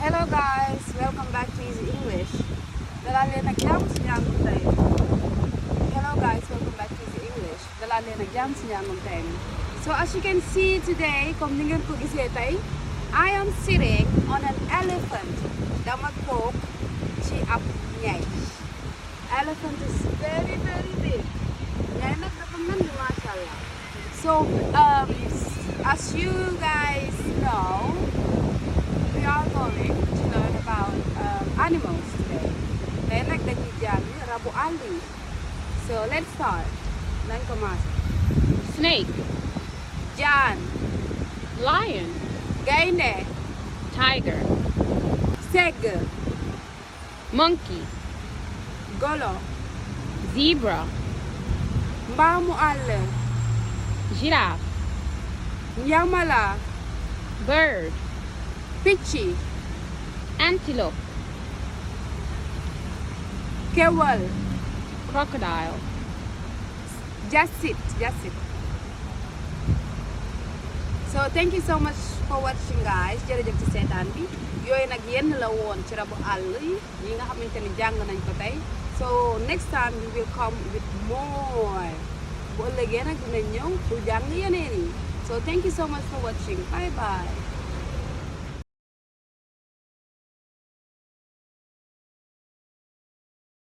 Hello guys, welcome back to Easy English. Dalal leen ak jàmm si njàngum tey. Hello guys, welcome back to Easy English. Dalal leen ak jàmm si njàngum tey. So as you can see today, comme ni ngeen ko gisee tey, I am sitting on an elephant. Dama toog ci ab ñay. Elephant is very big. Ñay nag dafa mel ni masha Allah. So as you guys know, we are going to learn about animals today. Tey nag dañuy jàng rabu àll yi. So let's start. Nañ commencé. Snake, Jaan, lion, gaynde, tiger, segg, monkey, golo, zebra, mbaamu àll, giraffe, njamala, bird, picc, antelope, kéwal. crocodile. Just sit. So thank you so much for watching guys. Jërëjëf ci seetaan bi. Yooyu nag yenn la woon ci rabu àll yi nga xamante ni jàng nañ ko tey. So next time we will come with more. Bu ëllëgee nag dinañ ñëw pour jàng yeneen yi. So thank you so much for watching. Bye bye.